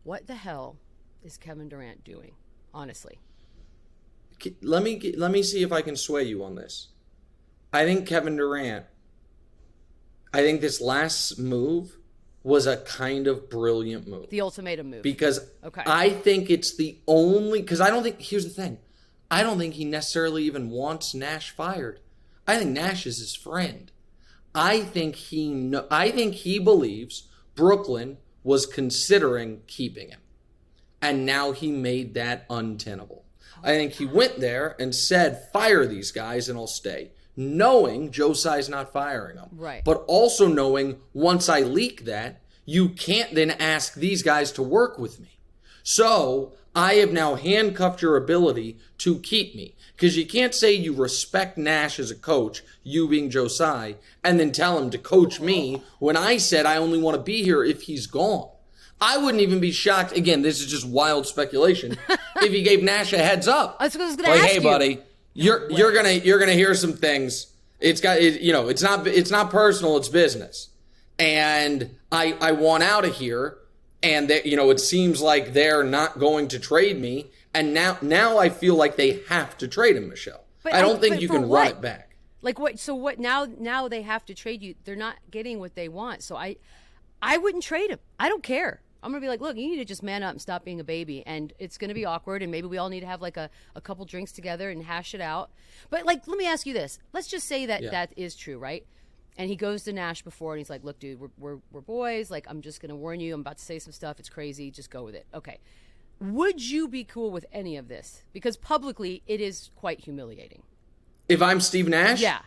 What the hell is Kevin Durant doing? Honestly. Let me see if I can sway you on this. I think Kevin Durant, I think this last move was a kind of brilliant move. The ultimatum move. Because I think it's the only, because I don't think, here's the thing. I don't think he necessarily even wants Nash fired. I think Nash is his friend. I think he believes Brooklyn was considering keeping him. And now he made that untenable. I think he went there and said, fire these guys and I'll stay. Knowing Joe Tsai's not firing them. Right. But also knowing once I leak that, you can't then ask these guys to work with me. So I have now handcuffed your ability to keep me. Because you can't say you respect Nash as a coach, you being Joe Tsai, and then tell him to coach me when I said I only want to be here if he's gone. I wouldn't even be shocked. Again, this is just wild speculation. If he gave Nash a heads up, I was going to like, ask hey, you. buddy, you're gonna hear some things. It's not personal. It's business, and I want out of here. And that, it seems like they're not going to trade me. And now I feel like they have to trade him, Michelle. I don't think you can run it back. Like what? So what? Now they have to trade you. They're not getting what they want. So I wouldn't trade him. I don't care. I'm going to be like, look, you need to just man up and stop being a baby. And it's going to be awkward. And maybe we all need to have like a couple drinks together and hash it out. But like, let me ask you this. Let's just say that that is true, right? And he goes to Nash before and he's like, look, dude, we're boys. Like, I'm just going to warn you. I'm about to say some stuff. It's crazy. Just go with it. Okay. Would you be cool with any of this? Because publicly, it is quite humiliating. If I'm Steve Nash? Yeah.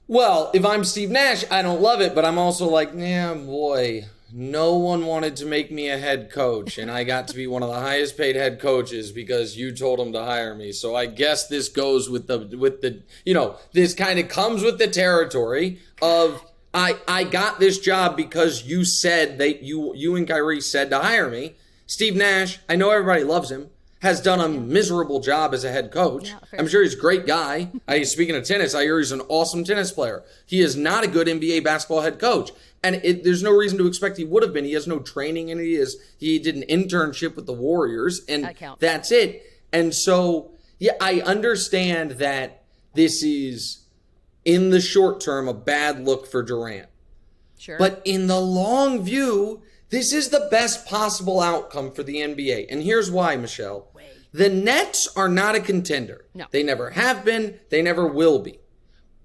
Well, if I'm Steve Nash, I don't love it, but I'm also like, yeah, boy, no one wanted to make me a head coach, and I got to be one of the highest paid head coaches because you told them to hire me. So I guess this goes with the this kind of comes with the territory of I got this job because you said that you and Kyrie said to hire me. Steve Nash, I know everybody loves him, has done a miserable job as a head coach. Yeah, I'm sure he's a great guy. Speaking of tennis, I hear he's an awesome tennis player. He is not a good NBA basketball head coach. And there's no reason to expect he would have been. He has no training, and he did an internship with the Warriors, and that's it. And so, yeah, I understand that this is, in the short term, a bad look for Durant. Sure. But in the long view, this is the best possible outcome for the NBA. And here's why, Michelle. The Nets are not a contender. No. They never have been. They never will be.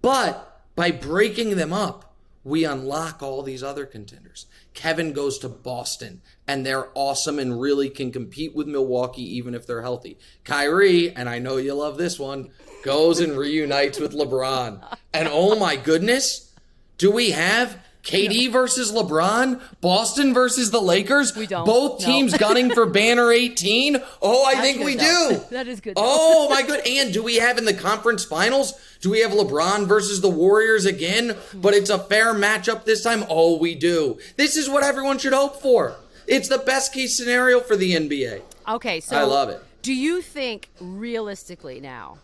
But by breaking them up, we unlock all these other contenders. Kevin goes to Boston, and they're awesome and really can compete with Milwaukee even if they're healthy. Kyrie, and I know you love this one, goes and reunites with LeBron. And oh my goodness, do we have KD versus LeBron? Boston versus the Lakers? We don't. Both teams gunning for banner 18? Oh, I think we do. That is good. Oh, my good. And do we have in the conference finals, do we have LeBron versus the Warriors again? But it's a fair matchup this time? Oh, we do. This is what everyone should hope for. It's the best case scenario for the NBA. Okay, so I love it. Do you think realistically now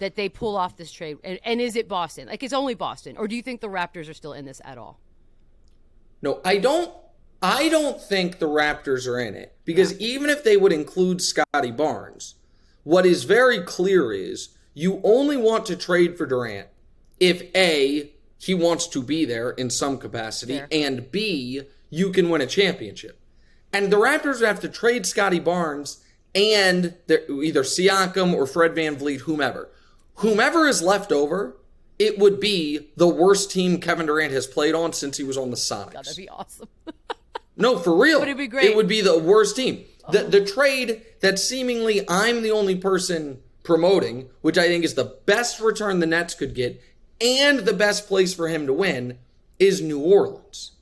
that they pull off this trade? And is it Boston? Like, it's only Boston. Or do you think the Raptors are still in this at all? No, I don't think the Raptors are in it. Because even if they would include Scotty Barnes, what is very clear is you only want to trade for Durant if A, he wants to be there in some capacity, and B, you can win a championship. And the Raptors would have to trade Scotty Barnes and either Siakam or Fred VanVleet, whomever. Whomever is left over, it would be the worst team Kevin Durant has played on since he was on the Sonics. God, that'd be awesome. No, for real. But it'd be great. It would be the worst team. The trade that seemingly I'm the only person promoting, which I think is the best return the Nets could get and the best place for him to win, is New Orleans.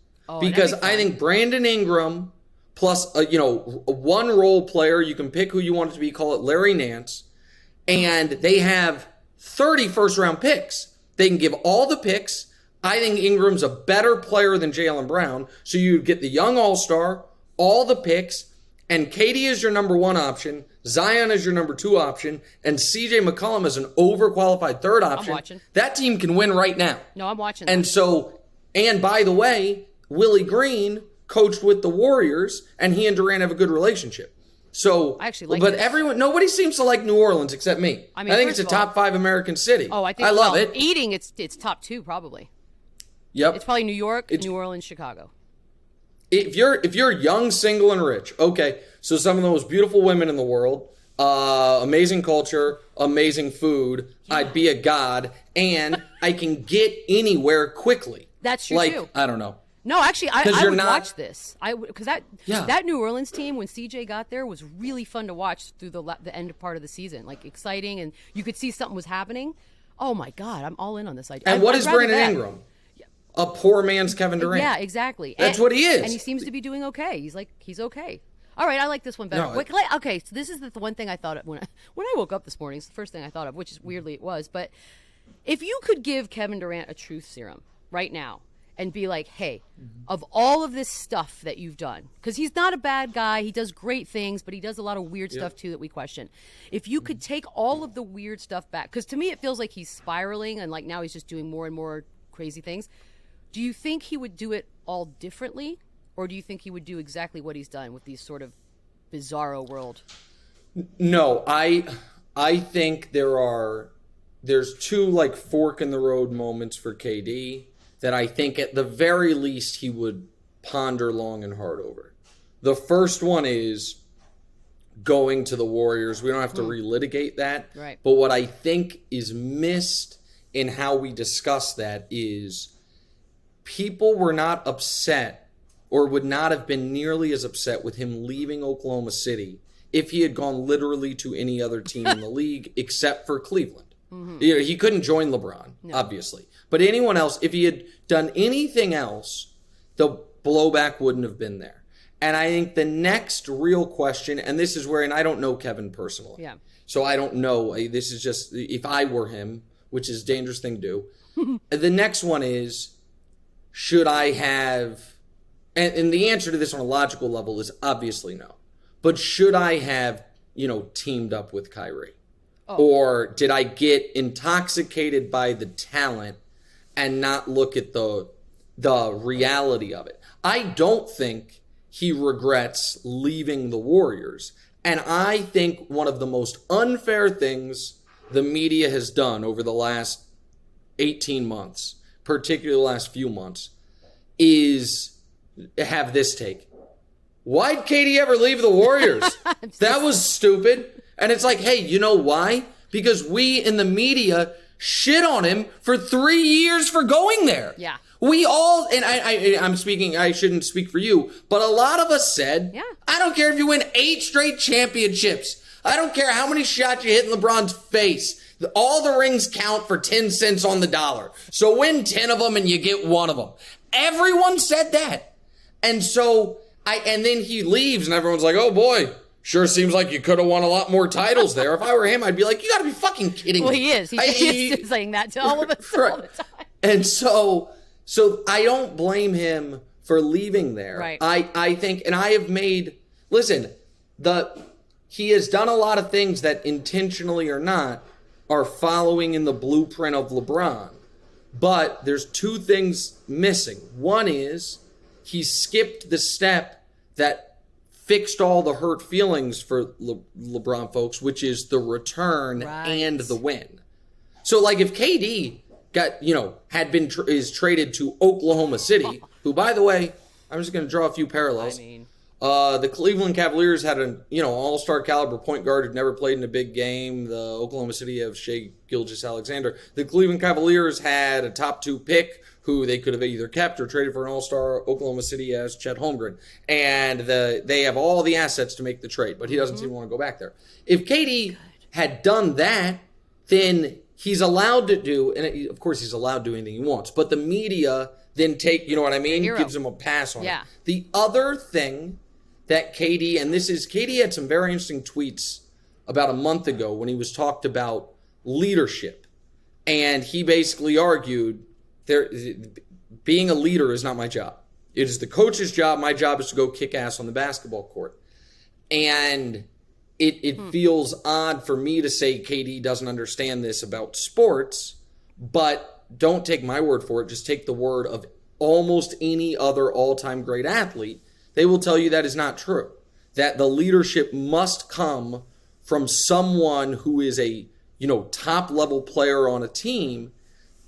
Because I think Brandon Ingram plus one role player, you can pick who you want it to be, call it Larry Nance, and they have 30 first-round picks. They can give all the picks. I think Ingram's a better player than Jaylen Brown, so you get the young all-star, all the picks, and KD is your number one option, Zion is your number two option, and CJ McCollum is an overqualified third option. I'm watching. That team can win right now. No, I'm watching. And so, and by the way, Willie Green coached with the Warriors, and he and Durant have a good relationship. So, I actually like but this. nobody seems to like New Orleans except me. I mean, I think first it's a of all- top 5 American city. Oh, I think I love it. Eating, it's top 2 probably. Yep. It's probably New York, New Orleans, Chicago. If you're young, single, and rich, okay. So some of the most beautiful women in the world, amazing culture, amazing food. Yeah. I'd be a god, and I can get anywhere quickly. That's true too. I don't know. No, actually, I would watch this. Because that New Orleans team, when CJ got there, was really fun to watch through the end part of the season. Like, exciting, and you could see something was happening. Oh, my God, I'm all in on this idea. And what is Brandon Ingram? A poor man's Kevin Durant. Yeah, exactly. That's what he is. And he seems to be doing okay. He's okay. All right, I like this one better. No, okay, so this is the one thing I thought of when I woke up this morning. It's the first thing I thought of, which is weirdly it was. But if you could give Kevin Durant a truth serum right now, and be like, hey, of all of this stuff that you've done, because he's not a bad guy, he does great things, but he does a lot of weird stuff too that we question. If you could take all of the weird stuff back, because to me it feels like he's spiraling, and like now he's just doing more and more crazy things. Do you think he would do it all differently, or do you think he would do exactly what he's done with these sort of bizarro world? No, I think there's 2 like fork in the road moments for KD that I think at the very least he would ponder long and hard over. The first one is going to the Warriors. We don't have to relitigate that. Right. But what I think is missed in how we discuss that is people were not upset or would not have been nearly as upset with him leaving Oklahoma City if he had gone literally to any other team in the league except for Cleveland. You know, he couldn't join LeBron, obviously. But anyone else, if he had done anything else, the blowback wouldn't have been there. And I think the next real question, and this is where, and I don't know Kevin personally. Yeah. So I don't know. This is just, if I were him, which is a dangerous thing to do. The next one is, should I have, and the answer to this on a logical level is obviously no. But should I have, teamed up with Kyrie? Or did I get intoxicated by the talent and not look at the reality of it? I don't think he regrets leaving the Warriors. And I think one of the most unfair things the media has done over the last 18 months, particularly the last few months, is have this take. Why'd Katie ever leave the Warriors? That was stupid. And it's like, hey, you know why? Because we in the media shit on him for 3 years for going there. Yeah. We all, and I'm speaking, I shouldn't speak for you, but a lot of us said, I don't care if you win 8 straight championships. I don't care how many shots you hit in LeBron's face. All the rings count for 10 cents on the dollar. So win 10 of them and you get one of them. Everyone said that. And so, and then he leaves and everyone's like, oh boy. Sure seems like you could have won a lot more titles there. If I were him, I'd be like, you got to be fucking kidding me. Well, he is. He is saying that to all of us all the time. And so I don't blame him for leaving there. Right. I think, and I have made, listen, he has done a lot of things that intentionally or not are following in the blueprint of LeBron. But there's 2 things missing. One is he skipped the step that fixed all the hurt feelings for LeBron folks, which is the return and the win. So like if KD got, is traded to Oklahoma City, who by the way, I'm just going to draw a few parallels. The Cleveland Cavaliers had an, all-star caliber point guard who'd never played in a big game. The Oklahoma City of Shai Gilgeous-Alexander. The Cleveland Cavaliers had a top 2 pick who they could have either kept or traded for an all-star. Oklahoma City as Chet Holmgren. And they have all the assets to make the trade, but he doesn't seem to want to go back there. If KD had done that, then he's allowed to do, and of course he's allowed to do anything he wants, but the media then you know what I mean? Gives him a pass on it. The other thing that KD had some very interesting tweets about a month ago when he was talked about leadership. And he basically argued, being a leader is not my job. It is the coach's job. My job is to go kick ass on the basketball court. And it feels odd for me to say KD doesn't understand this about sports, but don't take my word for it. Just take the word of almost any other all-time great athlete, they will tell you that is not true. That the leadership must come from someone who is a, top-level player on a team.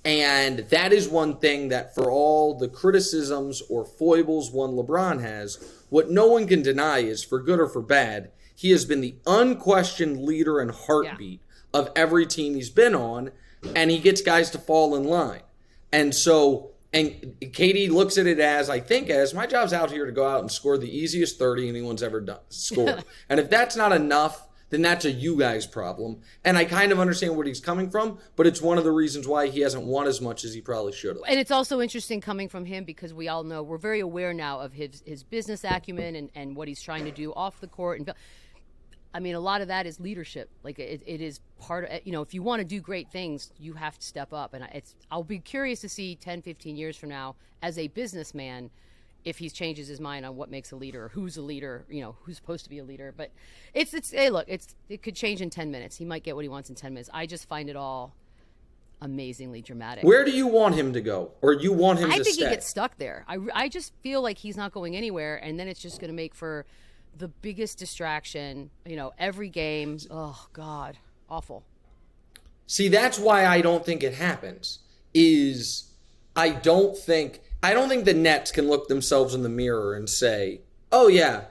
And that is one thing that, for all the criticisms or foibles one LeBron has, what no one can deny is, for good or for bad, he has been the unquestioned leader and heartbeat of every team he's been on, and he gets guys to fall in line. And so, and Katie looks at it as, I think, as my job's out here to go out and score the easiest 30 anyone's ever scored. And if that's not enough, then that's a you guys problem. And I kind of understand where he's coming from, but it's one of the reasons why he hasn't won as much as he probably should have. And it's also interesting coming from him because we all know, we're very aware now of his business acumen and what he's trying to do off the court. And I mean, a lot of that is leadership. Like it is part of, if you want to do great things, you have to step up. And I'll be curious to see 10, 15 years from now as a businessman, if he changes his mind on what makes a leader or who's a leader, who's supposed to be a leader. But hey, look, it could change in 10 minutes. He might get what he wants in 10 minutes. I just find it all amazingly dramatic. Where do you want him to go? Or you want him to stay? I think he gets stuck there. I just feel like he's not going anywhere, and then it's just going to make for the biggest distraction, every game. Oh, God, awful. See, that's why I don't think it happens, I don't think the Nets can look themselves in the mirror and say, oh, yeah,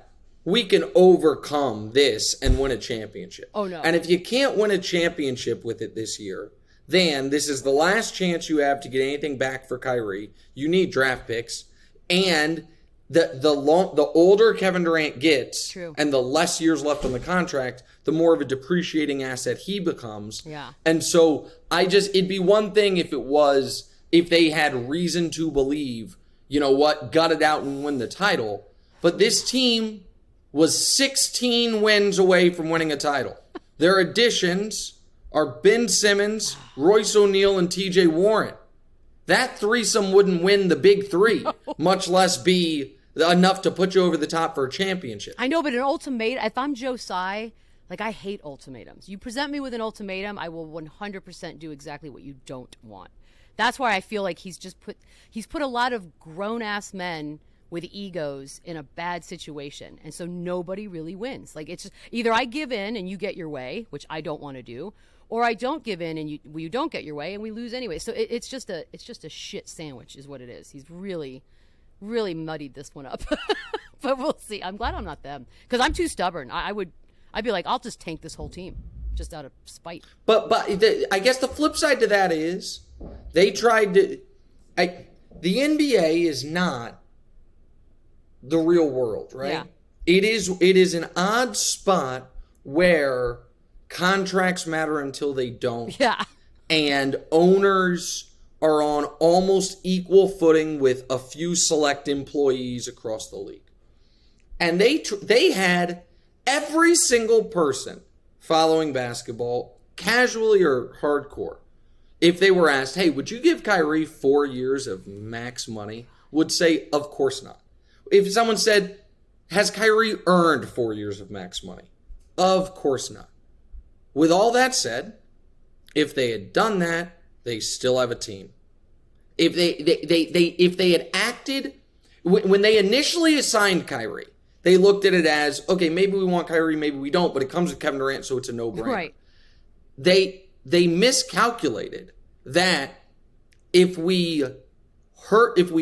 we can overcome this and win a championship. Oh, no. And if you can't win a championship with it this year, then this is the last chance you have to get anything back for Kyrie. You need draft picks. And the older Kevin Durant gets, True. And the less years left on the contract, the more of a depreciating asset he becomes. Yeah. And so it'd be one thing if they had reason to believe, gut it out and win the title. But this team was 16 wins away from winning a title. Their additions are Ben Simmons, Royce O'Neal, and TJ Warren. That threesome wouldn't win the big three, much less be enough to put you over the top for a championship. I know, but an ultimatum, if I'm Joe Tsai, I hate ultimatums. You present me with an ultimatum, I will 100% do exactly what you don't want. That's why I feel like he's put a lot of grown-ass men with egos in a bad situation. And so nobody really wins. It's just, either I give in and you get your way, which I don't want to do, or I don't give in and you don't get your way and we lose anyway. So it's just a shit sandwich is what it is. He's really, really muddied this one up. But we'll see. I'm glad I'm not them because I'm too stubborn. I'd be like, I'll just tank this whole team just out of spite. But I guess the flip side to that is they tried to. The NBA is not the real world, right? Yeah. It is an odd spot where contracts matter until they don't. Yeah. And owners are on almost equal footing with a few select employees across the league. And they had every single person following basketball, casually or hardcore, if they were asked, hey, would you give Kyrie 4 years of max money, would say, of course not. If someone said, has Kyrie earned 4 years of max money? Of course not. With all that said, if they had done that, they still have a team. If they had acted, when they initially assigned Kyrie, they looked at it as, okay, maybe we want Kyrie, maybe we don't, but it comes with Kevin Durant, so it's a no-brainer. Right. They miscalculated that if we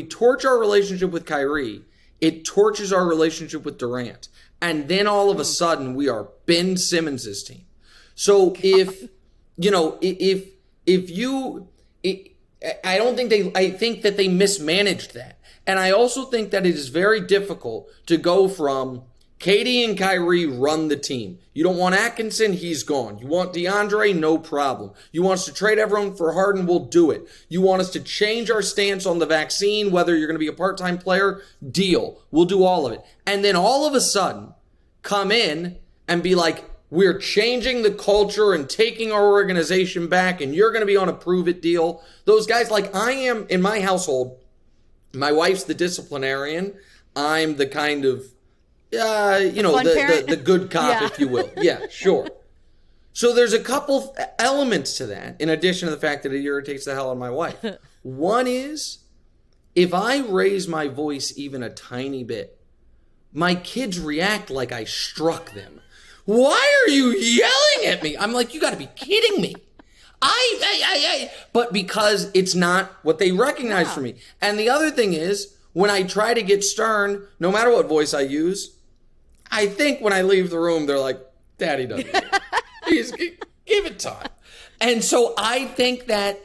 torch our relationship with Kyrie, it torches our relationship with Durant. And then all of a sudden, we are Ben Simmons' team. So I think that they mismanaged that. And I also think that it is very difficult to go from Katie and Kyrie run the team. You don't want Atkinson, he's gone. You want DeAndre, no problem. You want us to trade everyone for Harden, we'll do it. You want us to change our stance on the vaccine, whether you're going to be a part-time player, deal. We'll do all of it. And then all of a sudden, come in and be like, we're changing the culture and taking our organization back, and you're going to be on a prove-it deal. Those guys, like I am in my household, my wife's the disciplinarian. I'm the kind of, the good cop, Yeah. if you will. Yeah, sure. So there's a couple elements to that, in addition to the fact that it irritates the hell out of my wife. One is, if I raise my voice even a tiny bit, my kids react like I struck them. Why are you yelling at me? I'm like, you got to be kidding me. But because it's not what they recognize from me. And the other thing is, when I try to get stern, no matter what voice I use, I think when I leave the room, they're like, Daddy doesn't give it time. And so I think that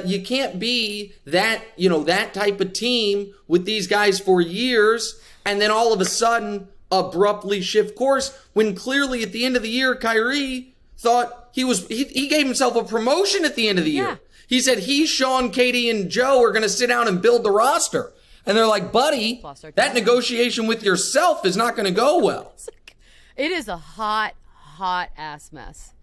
you can't be that, that type of team with these guys for years and then all of a sudden abruptly shift course when clearly at the end of the year, Kyrie thought he gave himself a promotion at the end of the year. He said he, Sean, Katie, and Joe are going to sit down and build the roster. And they're like, buddy, that negotiation with yourself is not going to go well. It is a hot ass mess.